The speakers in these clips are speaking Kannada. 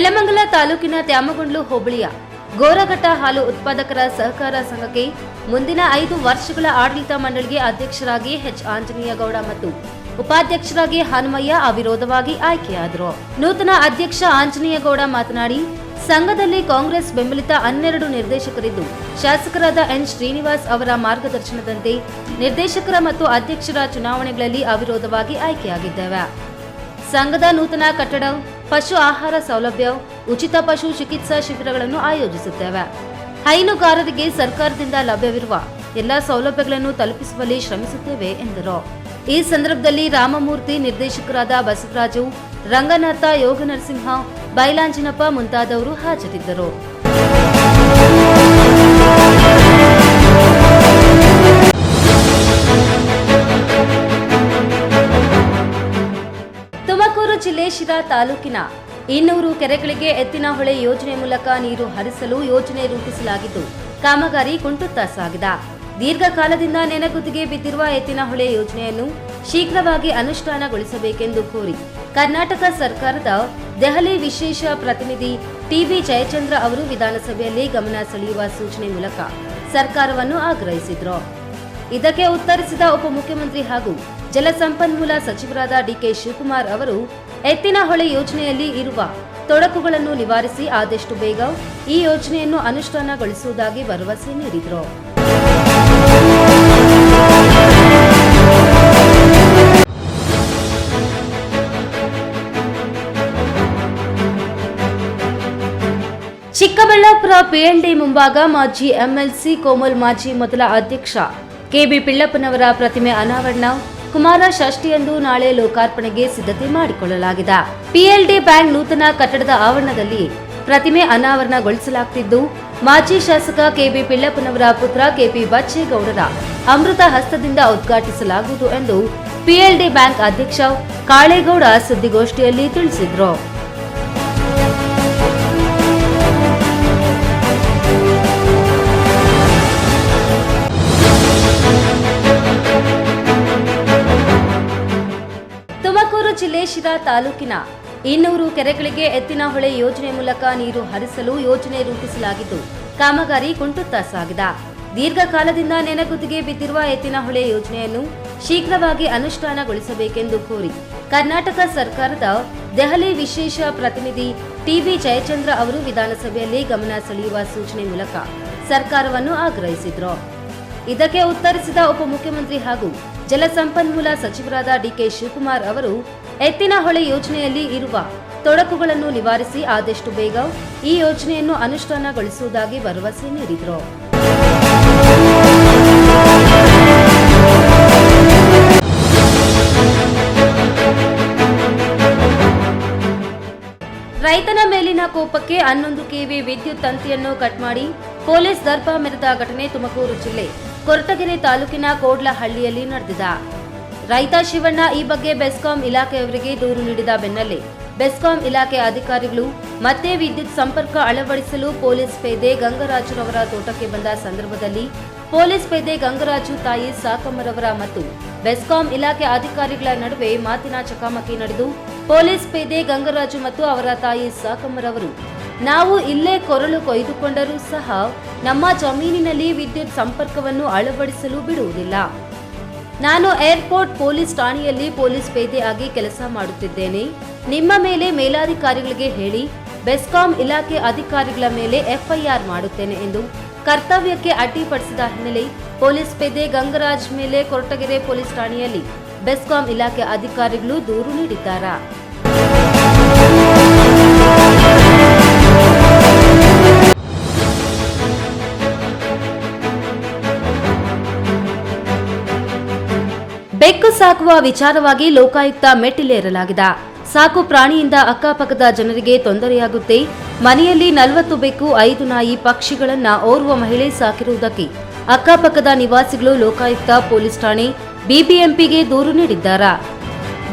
ನೆಲಮಂಗಲ ತಾಲೂಕಿನ ತ್ಯಾಮಗೊಂಡ್ಲು ಹೋಬಳಿಯ ಗೋರಘಟ್ಟ ಹಾಲು ಉತ್ಪಾದಕರ ಸಹಕಾರ ಸಂಘಕ್ಕೆ ಮುಂದಿನ 5 ವರ್ಷಗಳ ಆಡಳಿತ ಮಂಡಳಿಗೆ ಅಧ್ಯಕ್ಷರಾಗಿ ಎಚ್ ಆಂಜನೇಯಗೌಡ ಮತ್ತು ಉಪಾಧ್ಯಕ್ಷರಾಗಿ ಹನುಮಯ್ಯ ಅವಿರೋಧವಾಗಿ ಆಯ್ಕೆಯಾದರು. ನೂತನ ಅಧ್ಯಕ್ಷ ಆಂಜನೇಯಗೌಡ ಮಾತನಾಡಿ, ಸಂಘದಲ್ಲಿ ಕಾಂಗ್ರೆಸ್ ಬೆಂಬಲಿತ 12 ನಿರ್ದೇಶಕರಿದ್ದು, ಶಾಸಕರಾದ ಎನ್ ಶ್ರೀನಿವಾಸ್ ಅವರ ಮಾರ್ಗದರ್ಶನದಂತೆ ನಿರ್ದೇಶಕರ ಮತ್ತು ಅಧ್ಯಕ್ಷರ ಚುನಾವಣೆಗಳಲ್ಲಿ ಅವಿರೋಧವಾಗಿ ಆಯ್ಕೆಯಾಗಿದ್ದೇವೆ. ಸಂಘದ ನೂತನ ಕಟ್ಟಡ, ಪಶು ಆಹಾರ ಸೌಲಭ್ಯ, ಉಚಿತ ಪಶು ಚಿಕಿತ್ಸಾ ಶಿಬಿರಗಳನ್ನು ಆಯೋಜಿಸುತ್ತೇವೆ. ಹೈನುಗಾರರಿಗೆ ಸರ್ಕಾರದಿಂದ ಲಭ್ಯವಿರುವ ಎಲ್ಲಾ ಸೌಲಭ್ಯಗಳನ್ನು ತಲುಪಿಸುವಲ್ಲಿ ಶ್ರಮಿಸುತ್ತೇವೆ ಎಂದರು. ಈ ಸಂದರ್ಭದಲ್ಲಿ ರಾಮಮೂರ್ತಿ, ನಿರ್ದೇಶಕರಾದ ಬಸವರಾಜು, ರಂಗನಾಥ, ಯೋಗನರಸಿಂಹ, ಬೈಲಾಂಜಿನಪ್ಪ ಮುಂತಾದವರು ಹಾಜರಿದ್ದರು. ತುಮಕೂರು ಜಿಲ್ಲೆ ಶಿರಾ ತಾಲೂಕಿನ 200 ಕೆರೆಗಳಿಗೆ ಎತ್ತಿನಹೊಳೆ ಯೋಜನೆ ಮೂಲಕ ನೀರು ಹರಿಸಲು ಯೋಜನೆ ರೂಪಿಸಲಾಗಿದ್ದು, ಕಾಮಗಾರಿ ಕುಂಟುತ್ತಾ ಸಾಗಿದೆ. ದೀರ್ಘಕಾಲದಿಂದ ನೆನೆಗುದಿಗೆ ಬಿದ್ದಿರುವ ಎತ್ತಿನಹೊಳೆ ಯೋಜನೆಯನ್ನು ಶೀಘ್ರವಾಗಿ ಅನುಷ್ಠಾನಗೊಳಿಸಬೇಕೆಂದು ಕೋರಿ ಕರ್ನಾಟಕ ಸರ್ಕಾರದ ದೆಹಲಿ ವಿಶೇಷ ಪ್ರತಿನಿಧಿ ಟಿಬಿ ಜಯಚಂದ್ರ ಅವರು ವಿಧಾನಸಭೆಯಲ್ಲಿ ಗಮನ ಸೆಳೆಯುವ ಸೂಚನೆ ಮೂಲಕ ಸರ್ಕಾರವನ್ನು ಆಗ್ರಹಿಸಿದರು. ಇದಕ್ಕೆ ಉತ್ತರಿಸಿದ ಉಪಮುಖ್ಯಮಂತ್ರಿ ಹಾಗೂ ಜಲಸಂಪನ್ಮೂಲ ಸಚಿವರಾದ ಡಿಕೆ ಶಿವಕುಮಾರ್ ಅವರು ಎತ್ತಿನಹೊಳೆ ಯೋಜನೆಯಲ್ಲಿ ಇರುವ ತೊಡಕುಗಳನ್ನು ನಿವಾರಿಸಿ ಆದಷ್ಟು ಬೇಗ ಈ ಯೋಜನೆಯನ್ನು ಅನುಷ್ಠಾನಗೊಳಿಸುವುದಾಗಿ ಭರವಸೆ ನೀಡಿದರು. ಚಿಕ್ಕಬಳ್ಳಾಪುರ ಪಿಎಲ್ಡಿ ಮುಂಭಾಗ ಮಾಜಿ ಎಂಎಲ್ಸಿ ಕೋಮಲ್ ಮಾಜಿ ಮೊದಲ ಅಧ್ಯಕ್ಷ ಕೆಬಿ ಪಿಳ್ಳಪ್ಪನವರ ಪ್ರತಿಮೆ ಅನಾವರಣ ಕುಮಾರ ಷಷ್ಠಿಯಂದು ನಾಳೆ ಲೋಕಾರ್ಪಣೆಗೆ ಸಿದ್ಧತೆ ಮಾಡಿಕೊಳ್ಳಲಾಗಿದೆ. ಪಿಎಲ್ಡಿ ಬ್ಯಾಂಕ್ ನೂತನ ಕಟ್ಟಡದ ಆವರಣದಲ್ಲಿ ಪ್ರತಿಮೆ ಅನಾವರಣಗೊಳಿಸಲಾಗುತ್ತಿದ್ದು, ಮಾಜಿ ಶಾಸಕ ಕೆಬಿ ಪಿಳ್ಳಪ್ಪನವರ ಪುತ್ರ ಕೆಪಿ ಬಚ್ಚೇಗೌಡರ ಅಮೃತ ಹಸ್ತದಿಂದ ಉದ್ಘಾಟಿಸಲಾಗುವುದು ಎಂದು ಪಿಎಲ್ಡಿ ಬ್ಯಾಂಕ್ ಅಧ್ಯಕ್ಷ ಕಾಳೇಗೌಡ ಸುದ್ದಿಗೋಷ್ಠಿಯಲ್ಲಿ ತಿಳಿಸಿದರು. ತುಮಕೂರು ಜಿಲ್ಲೆ ಶಿರಾ ತಾಲೂಕಿನ 200 ಕೆರೆಗಳಿಗೆ ಎತ್ತಿನಹೊಳೆ ಯೋಜನೆ ಮೂಲಕ ನೀರು ಹರಿಸಲು ಯೋಜನೆ ರೂಪಿಸಲಾಗಿದ್ದು, ಕಾಮಗಾರಿ ಕುಂಟುತ್ತಾ ಸಾಗಿದೆ. ದೀರ್ಘಕಾಲದಿಂದ ನೆನೆಗುದಿಗೆ ಬಿದ್ದಿರುವ ಎತ್ತಿನಹೊಳೆ ಯೋಜನೆಯನ್ನು ಶೀಘ್ರವಾಗಿ ಅನುಷ್ಠಾನಗೊಳಿಸಬೇಕೆಂದು ಕೋರಿ ಕರ್ನಾಟಕ ಸರ್ಕಾರದ ದೆಹಲಿ ವಿಶೇಷ ಪ್ರತಿನಿಧಿ ಟಿಬಿ ಜಯಚಂದ್ರ ಅವರು ವಿಧಾನಸಭೆಯಲ್ಲಿ ಗಮನ ಸೆಳೆಯುವ ಸೂಚನೆ ಮೂಲಕ ಸರ್ಕಾರವನ್ನು ಆಗ್ರಹಿಸಿದರು. ಇದಕ್ಕೆ ಉತ್ತರಿಸಿದ ಉಪಮುಖ್ಯಮಂತ್ರಿ ಹಾಗೂ ಜಲಸಂಪನ್ಮೂಲ ಸಚಿವರಾದ ಡಿಕೆ ಶಿವಕುಮಾರ್ ಅವರು ಎತ್ತಿನಹೊಳೆ ಯೋಜನೆಯಲ್ಲಿ ಇರುವ ತೊಡಕುಗಳನ್ನು ನಿವಾರಿಸಿ ಆದಷ್ಟು ಬೇಗ ಈ ಯೋಜನೆಯನ್ನು ಅನುಷ್ಠಾನಗೊಳಿಸುವುದಾಗಿ ಭರವಸೆ ನೀಡಿದರು. ರೈತನ ಮೇಲಿನ ಕೋಪಕ್ಕೆ 11 ಕೆವಿ ವಿದ್ಯುತ್ ತಂತಿಯನ್ನು ಕಟ್ ಮಾಡಿ ಪೊಲೀಸ್ ದರ್ಪ ಮೆರೆದ ಘಟನೆ ತುಮಕೂರು ಜಿಲ್ಲೆ ಕೊರಟಗೆರೆ ತಾಲೂಕಿನ ಕೋಡ್ಲಹಳ್ಳಿಯಲ್ಲಿ ನಡೆದಿದೆ. ರೈತ ಶಿವಣ್ಣ ಈ ಬಗ್ಗೆ ಬೆಸ್ಕಾಂ ಇಲಾಖೆಯವರಿಗೆ ದೂರು ನೀಡಿದ ಬೆನ್ನಲ್ಲೇ ಬೆಸ್ಕಾಂ ಇಲಾಖೆ ಅಧಿಕಾರಿಗಳು ಮತ್ತೆ ವಿದ್ಯುತ್ ಸಂಪರ್ಕ ಅಳವಡಿಸಲು ಪೊಲೀಸ್ ಪೇದೆ ಗಂಗರಾಜುರವರ ತೋಟಕ್ಕೆ ಬಂದ ಸಂದರ್ಭದಲ್ಲಿ ಪೊಲೀಸ್ ಪೇದೆ ಗಂಗರಾಜು ತಾಯಿ ಸಾಕಮ್ಮರವರ ಮತ್ತು ಬೆಸ್ಕಾಂ ಇಲಾಖೆ ಅಧಿಕಾರಿಗಳ ನಡುವೆ ಮಾತಿನ ಚಕಮಕಿ ನಡೆದು ಪೊಲೀಸ್ ಪೇದೆ ಗಂಗರಾಜು ಮತ್ತು ಅವರ ತಾಯಿ ಸಾಕಮ್ಮರವರು, ನಾವು ಇಲ್ಲೇ ಕೊರಳು ಕೊಯ್ದುಕೊಂಡರೂ ಸಹ ನಮ್ಮ ಜಮೀನಿನಲ್ಲಿ ವಿದ್ಯುತ್ ಸಂಪರ್ಕವನ್ನು ಅಳವಡಿಸಲು ಬಿಡುವುದಿಲ್ಲ. ನಾನು ಏರ್ಪೋರ್ಟ್ ಪೊಲೀಸ್ ಠಾಣೆಯಲ್ಲಿ ಪೊಲೀಸ್ ಪೇದೆ ಆಗಿ ಕೆಲಸ ಮಾಡುತ್ತಿದ್ದೇನೆ. ನಿಮ್ಮ ಮೇಲೆ ಮೇಲಾಧಿಕಾರಿಗಳಿಗೆ ಹೇಳಿ ಬೆಸ್ಕಾಂ ಇಲಾಖೆ ಅಧಿಕಾರಿಗಳ ಮೇಲೆ ಎಫ್ಐಆರ್ ಮಾಡುತ್ತೇನೆ ಎಂದು ಕರ್ತವ್ಯಕ್ಕೆ ಅಡ್ಡಿಪಡಿಸಿದ ಹಿನ್ನೆಲೆ ಪೊಲೀಸ್ ಪೇದೆ ಗಂಗರಾಜ್ ಮೇಲೆ ಕೊರಟಗೆರೆ ಪೊಲೀಸ್ ಠಾಣೆಯಲ್ಲಿ ಬೆಸ್ಕಾಂ ಇಲಾಖೆ ಅಧಿಕಾರಿಗಳು ದೂರು ನೀಡಿದ್ದಾರೆ. ಬೆಕ್ಕು ಸಾಕುವ ವಿಚಾರವಾಗಿ ಲೋಕಾಯುಕ್ತ ಮೆಟ್ಟಿಲೇರಲಾಗಿದೆ. ಸಾಕು ಪ್ರಾಣಿಯಿಂದ ಅಕ್ಕಪಕ್ಕದ ಜನರಿಗೆ ತೊಂದರೆಯಾಗುತ್ತೆ. ಮನೆಯಲ್ಲಿ 40 ಬೆಕ್ಕು, 5 ನಾಯಿ, ಪಕ್ಷಿಗಳನ್ನ ಓರ್ವ ಮಹಿಳೆ ಸಾಕಿರುವುದಕ್ಕೆ ಅಕ್ಕಪಕ್ಕದ ನಿವಾಸಿಗಳು ಲೋಕಾಯುಕ್ತ ಪೊಲೀಸ್ ಠಾಣೆ ಬಿಬಿಎಂಪಿಗೆ ದೂರು ನೀಡಿದ್ದಾರೆ.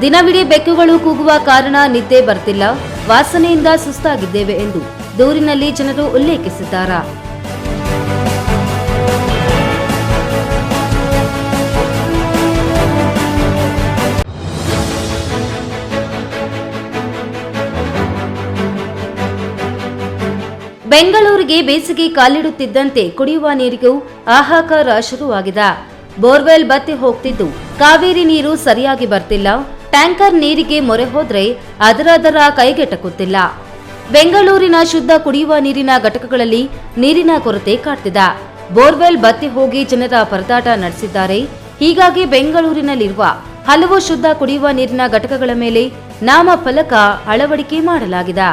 ದಿನವಿಡೀ ಬೆಕ್ಕುಗಳು ಕೂಗುವ ಕಾರಣ ನಿದ್ದೆ ಬರ್ತಿಲ್ಲ, ವಾಸನೆಯಿಂದ ಸುಸ್ತಾಗಿದ್ದೇವೆ ಎಂದು ದೂರಿನಲ್ಲಿ ಜನರು ಉಲ್ಲೇಖಿಸಿದ್ದಾರೆ. ಬೆಂಗಳೂರಿಗೆ ಬೇಸಿಗೆ ಕಾಲಿಡುತ್ತಿದ್ದಂತೆ ಕುಡಿಯುವ ನೀರಿಗೂ ಹಾಹಾಕಾರ ಶುರುವಾಗಿದೆ. ಬೋರ್ವೆಲ್ ಬತ್ತಿ ಹೋಗ್ತಿದ್ದು ಕಾವೇರಿ ನೀರು ಸರಿಯಾಗಿ ಬರ್ತಿಲ್ಲ. ಟ್ಯಾಂಕರ್ ನೀರಿಗೆ ಮೊರೆ ಹೋದ್ರೆ ಅದರ ಕೈಗೆಟಕುತ್ತಿಲ್ಲ. ಬೆಂಗಳೂರಿನ ಶುದ್ಧ ಕುಡಿಯುವ ನೀರಿನ ಘಟಕಗಳಲ್ಲಿ ನೀರಿನ ಕೊರತೆ ಕಾಡ್ತಿದೆ. ಬೋರ್ವೆಲ್ ಬತ್ತಿ ಹೋಗಿ ಜನರ ಪರದಾಟ ನಡೆಸಿದ್ದಾರೆ. ಹೀಗಾಗಿ ಬೆಂಗಳೂರಿನಲ್ಲಿರುವ ಹಲವು ಶುದ್ಧ ಕುಡಿಯುವ ನೀರಿನ ಘಟಕಗಳ ಮೇಲೆ ನಾಮಫಲಕ ಅಳವಡಿಕೆ ಮಾಡಲಾಗಿದೆ.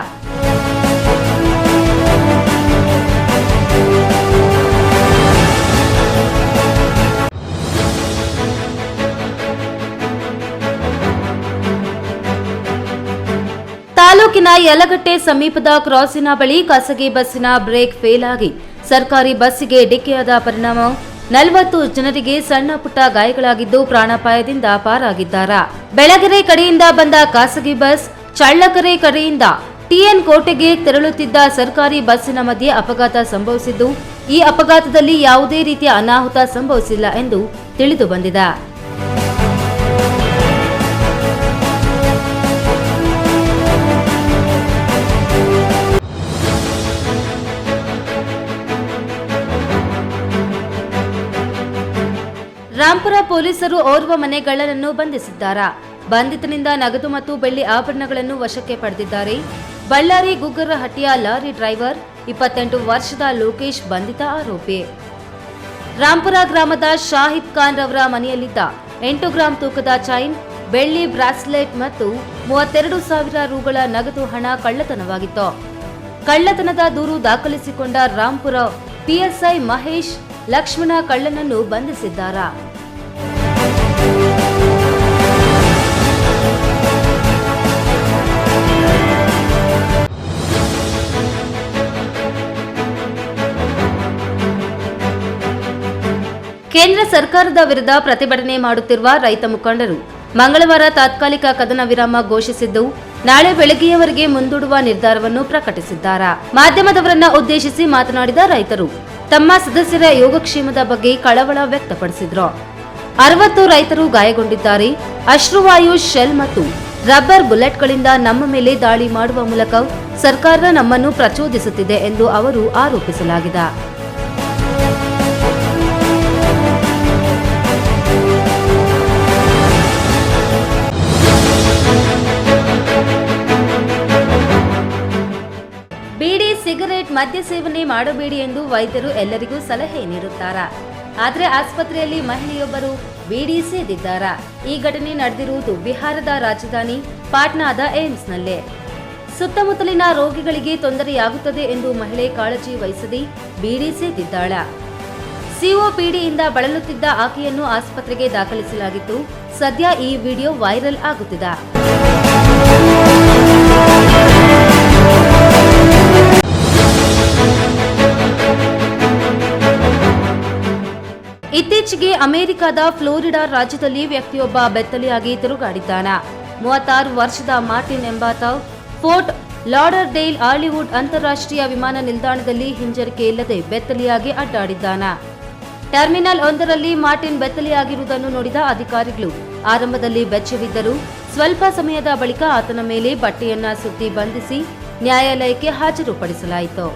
ತಾಲೂಕಿನ ಯಲಗಟ್ಟೆ ಸಮೀಪದ ಕ್ರಾಸಿನ ಬಳಿ ಖಾಸಗಿ ಬಸ್ಸಿನ ಬ್ರೇಕ್ ಫೇಲ್ ಆಗಿ ಸರ್ಕಾರಿ ಬಸ್ಸಿಗೆ ಡಿಕ್ಕಿಯಾದ ಪರಿಣಾಮ 40 ಜನರಿಗೆ ಸಣ್ಣ ಪುಟ್ಟ ಗಾಯಗಳಾಗಿದ್ದು ಪ್ರಾಣಾಪಾಯದಿಂದ ಪಾರಾಗಿದ್ದಾರೆ. ಬೆಳಗೆರೆ ಕಡೆಯಿಂದ ಬಂದ ಖಾಸಗಿ ಬಸ್ ಚಳ್ಳಕೆರೆ ಕಡೆಯಿಂದ ಟಿಎನ್ ಕೋಟೆಗೆ ತೆರಳುತ್ತಿದ್ದ ಸರ್ಕಾರಿ ಬಸ್ಸಿನ ಮಧ್ಯೆ ಅಪಘಾತ ಸಂಭವಿಸಿದ್ದು, ಈ ಅಪಘಾತದಲ್ಲಿ ಯಾವುದೇ ರೀತಿಯ ಅನಾಹುತ ಸಂಭವಿಸಿಲ್ಲ ಎಂದು ತಿಳಿದು ಬಂದಿದೆ. ರಾಂಪುರ ಪೊಲೀಸರು ಓರ್ವ ಮನೆಗಳ್ಳನನ್ನು ಬಂಧಿಸಿದ್ದಾರೆ. ಬಂಧಿತನಿಂದ ನಗದು ಮತ್ತು ಬೆಳ್ಳಿ ಆಭರಣಗಳನ್ನು ವಶಕ್ಕೆ ಪಡೆದಿದ್ದಾರೆ. ಬಳ್ಳಾರಿ ಗುಗ್ಗರಹಟ್ಟಿಯ ಲಾರಿ ಡ್ರೈವರ್ 28 ವರ್ಷದ ಲೋಕೇಶ್ ಬಂಧಿತ ಆರೋಪಿ. ರಾಂಪುರ ಗ್ರಾಮದ ಶಾಹಿದ್ ಖಾನ್ ರವರ ಮನೆಯಲ್ಲಿದ್ದ 8 ಗ್ರಾಂ ತೂಕದ ಚೈನ್, ಬೆಳ್ಳಿ ಬ್ರಾಸ್ಲೆಟ್ ಮತ್ತು 32,000 ರೂಗಳ ನಗದು ಹಣ ಕಳ್ಳತನವಾಗಿತ್ತು. ಕಳ್ಳತನದ ದೂರು ದಾಖಲಿಸಿಕೊಂಡ ರಾಂಪುರ ಪಿಎಸ್ಐ ಮಹೇಶ್ ಲಕ್ಷ್ಮಣ ಕಳ್ಳನನ್ನು ಬಂಧಿಸಿದ್ದಾರೆ. ಕೇಂದ್ರ ಸರ್ಕಾರದ ವಿರುದ್ಧ ಪ್ರತಿಭಟನೆ ಮಾಡುತ್ತಿರುವ ರೈತ ಮುಖಂಡರು ಮಂಗಳವಾರ ತಾತ್ಕಾಲಿಕ ಕದನ ವಿರಾಮ ಘೋಷಿಸಿದ್ದು, ನಾಳೆ ಬೆಳಗ್ಗೆಯವರೆಗೆ ಮುಂದೂಡುವ ನಿರ್ಧಾರವನ್ನು ಪ್ರಕಟಿಸಿದ್ದಾರೆ. ಮಾಧ್ಯಮದವರನ್ನ ಉದ್ದೇಶಿಸಿ ಮಾತನಾಡಿದ ರೈತರು ತಮ್ಮ ಸದಸ್ಯರ ಯೋಗಕ್ಷೇಮದ ಬಗ್ಗೆ ಕಳವಳ ವ್ಯಕ್ತಪಡಿಸಿದ್ರು. 60 ರೈತರು ಗಾಯಗೊಂಡಿದ್ದಾರೆ. ಅಶ್ರುವಾಯು, ಶೆಲ್ ಮತ್ತು ರಬ್ಬರ್ ಬುಲೆಟ್ಗಳಿಂದ ನಮ್ಮ ಮೇಲೆ ದಾಳಿ ಮಾಡುವ ಮೂಲಕ ಸರ್ಕಾರ ನಮ್ಮನ್ನು ಪ್ರಚೋದಿಸುತ್ತಿದೆ ಎಂದು ಅವರು ಆರೋಪಿಸಲಾಗಿದೆ. ಬೀಡಿ, ಸಿಗರೆಟ್, ಮದ್ಯ ಸೇವನೆ ಮಾಡಬೇಡಿ ಎಂದು ವೈದ್ಯರು ಎಲ್ಲರಿಗೂ ಸಲಹೆ ನೀಡುತ್ತಾರೆ. ಆದರೆ ಆಸ್ಪತ್ರೆಯಲ್ಲಿ ಮಹಿಳೆಯೊಬ್ಬರು ಬೀಡಿ ಸೇದಿದ್ದಾರೆ. ಈ ಘಟನೆ ನಡೆದಿರುವುದು ಬಿಹಾರದ ರಾಜಧಾನಿ ಪಾಟ್ನಾದ ಏಮ್ಸ್ನಲ್ಲೇ. ಸುತ್ತಮುತ್ತಲಿನ ರೋಗಿಗಳಿಗೆ ತೊಂದರೆಯಾಗುತ್ತದೆ ಎಂದು ಮಹಿಳೆ ಕಾಳಜಿ ವಹಿಸದೆ ಬೀಡಿ ಸೇದಿದ್ದಾಳೆ. ಸಿಒಪಿಡಿಯಿಂದ ಬಳಲುತ್ತಿದ್ದ ಆಕೆಯನ್ನು ಆಸ್ಪತ್ರೆಗೆ ದಾಖಲಿಸಲಾಗಿತ್ತು. ಸದ್ಯ ಈ ವಿಡಿಯೋ ವೈರಲ್ ಆಗುತ್ತಿದೆ. ಇತ್ತೀಚೆಗೆ ಅಮೆರಿಕದ ಫ್ಲೋರಿಡಾ ರಾಜ್ಯದಲ್ಲಿ ವ್ಯಕ್ತಿಯೊಬ್ಬ ಬೆತ್ತಲೆಯಾಗಿ ತಿರುಗಾಡಿದ್ದಾನೆ. 36 ವರ್ಷದ ಮಾರ್ಟಿನ್ ಎಂಬಾತ ಫೋರ್ಟ್ ಲಾಡರ್ಡೇಲ್ ಹಾಲಿವುಡ್ ಅಂತಾರಾಷ್ಟ್ರೀಯ ವಿಮಾನ ನಿಲ್ದಾಣದಲ್ಲಿ ಹಿಂಜರಿಕೆ ಇಲ್ಲದೆ ಬೆತ್ತಲೆಯಾಗಿ ಅಡ್ಡಾಡಿದ್ದಾನೆ. ಟರ್ಮಿನಲ್ ಒಂದರಲ್ಲಿ ಮಾರ್ಟಿನ್ ಬೆತ್ತಲೆಯಾಗಿರುವುದನ್ನು ನೋಡಿದ ಅಧಿಕಾರಿಗಳು ಆರಂಭದಲ್ಲಿ ಬೆಚ್ಚಬಿದ್ದರು. ಸ್ವಲ್ಪ ಸಮಯದ ಬಳಿಕ ಆತನ ಮೇಲೆ ಬಟ್ಟೆಯನ್ನ ಸುತ್ತಿ ಬಂಧಿಸಿ ನ್ಯಾಯಾಲಯಕ್ಕೆ ಹಾಜರುಪಡಿಸಲಾಯಿತು.